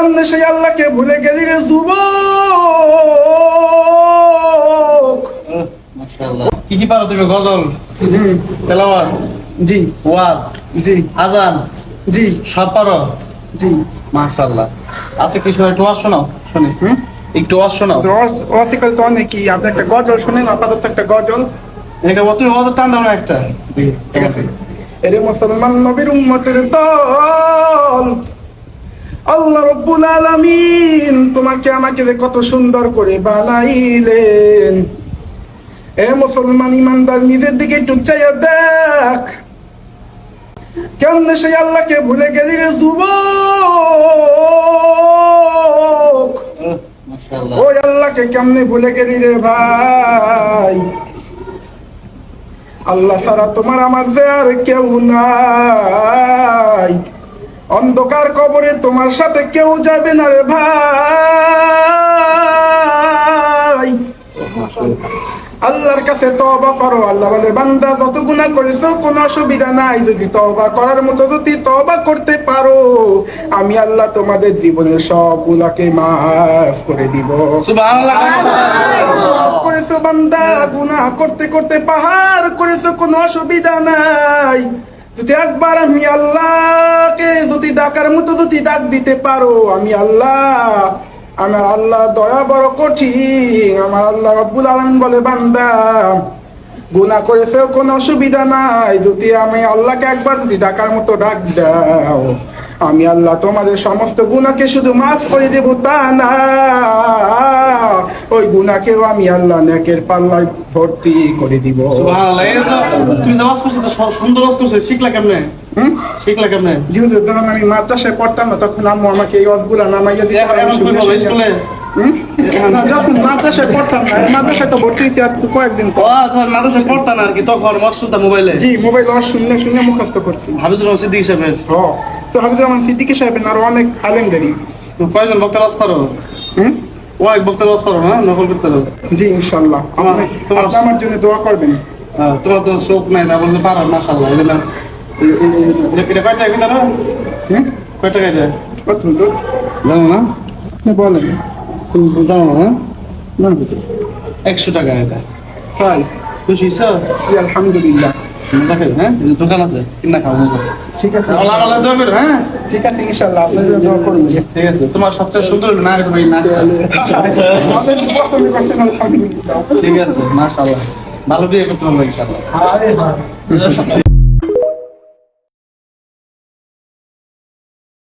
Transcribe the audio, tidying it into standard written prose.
কেমনে সেই আল্লাহকে ভুলে গেলি রে যুবক। মাশাআল্লাহ। কি কি পারো তুমি? গজল, তেলাওয়াত, জি ওয়াজ, জি আজান, জি সব পারো? জি। মাশাআল্লাহ। আছে কি শোনো? একটু ওয়াজ শোনাও, শুনি। একটু ওয়াজ শোনাও। ওয়াসিকাল তো অনেকই, আপনি একটা গজল শোনেন আপাতত, একটা গজল। এটা তুমি ওয়াজের টান দাও না একটা। ঠিক আছে। এরে মুসলমান নবীর উম্মতের দল, আল্লাহ রব্বুল আলামিন তোমাকে আমাকে কত সুন্দর করে বানাইলেন। এ মুসলমান ইমানদার, নিজের দিকে একটু চাইয়া দেখ, কেমনে সেই আল্লাহকে ভুলে গেলি রে যুবক। মাশাআল্লাহ। ওই আল্লাহকে কেমনে ভুলে গেলি রে ভাই। আল্লাহ ছাড়া তোমার আমার যে আর কেউ নাই, অন্ধকার কবরে তোমার সাথে কেউ যাবে না রে ভাই। আল্লাহর কাছে তওবা করো। আল্লাহ বলে, বান্দা যত গুনাহ করেছো কোনো অসুবিধা নাই, যদি তওবা করার মতো যদি তওবা করতে পারো, আমি আল্লাহ তোমাদের জীবনের সব গুনাহকে মাফ করে দিব। সুবহানাল্লাহ। মাফ করেছো বান্দা, গুনাহ করতে করতে পাহাড় করেছো, কোনো অসুবিধা নাই। যদি একবার আমি আল্লাহকে যদি ডাকার মতো যদি ডাক দিতে পারো, আমি আল্লাহ, আমার আল্লাহ দয়া বড় কঠিন। আমার আল্লাহ রব্বুল আলামিন বলে, বান্দা গুনাহ করেছে কোনো অসুবিধা নাই, যদি আমি আল্লাহকে একবার যদি ডাকার মতো ডাক দাও, আমি আল্লাহ তোমাদের সমস্ত গুনাহকে শুধু মাফ করে দেব তা না, ওই গুনাহকেও আমি আল্লাহ নেকের পাল্লায় ভর্তি করে দিব। সুবহানাল্লাহ। এই যে তুমি যে ওয়াজ করছো তো সুন্দর ওয়াজ করছো, শিখলা কেমনে? শিখলা কেমনে? যেহেতু যখন আমি মাদ্রাসায় পড়তাম না, তখন আম্মু আমাকে এই ওয়াজগুলা নামাইয়া দিত। এখন কই বলো স্কুলে? না, যখন মাদ্রাসায় পড়তাম না, মাদ্রাসায় তো ভর্তি হয়েছি আর কয়েকদিন পর। ও যখন মাদ্রাসায় পড়তা না আর কি, তখন ওয়াজ শুনতাম মোবাইলে। জি, মোবাইল ওয়াজ শুনে শুনে মুখস্থ করছি। হাফিজুর রহমান সিদ্দিকী সাহেবের। তো হাফিজুর রহমান সিদ্দিকী সাহেবের আরো অনেক আলেমদেরই। কয়জন বক্তার ওয়াজ পারো? ও এক বক্তার ওয়াজ পারো না? নকল করতে পারো? জি ইনশাআল্লাহ। আপনি আমার জন্য দোয়া করবেন। তোমার তো চোখ নাই, তা বলতে পারো। মাশাআল্লাহ। এটা কয় টাকা ভিতরে? কয় টাকা এটা? কত দূর জানো না? আপনি বলেন। তুমি জানো না? না ভিতরে 100 টাকা এটা। তাই? খুশি হইছো? জি আলহামদুলিল্লাহ। মজা খাই, হ্যাঁ? এই যে দোকান আছে, কিনা খাও মজা। ঠিক আছে, আল্লাহ আল্লাহ দোয়া করো, হ্যাঁ? ঠিক আছে ইনশাআল্লাহ, আপনার জন্য দোয়া করব। ঠিক আছে। তোমার সবচেয়ে সুন্দর হলো না তুমি না। আপনি কি পছন্দ করছেন? আলহামদুলিল্লাহ। ঠিক আছে, মাশাআল্লাহ। ভালো বিয়ে করতে পারবো ইনশাআল্লাহ। আরে হ্যাঁ।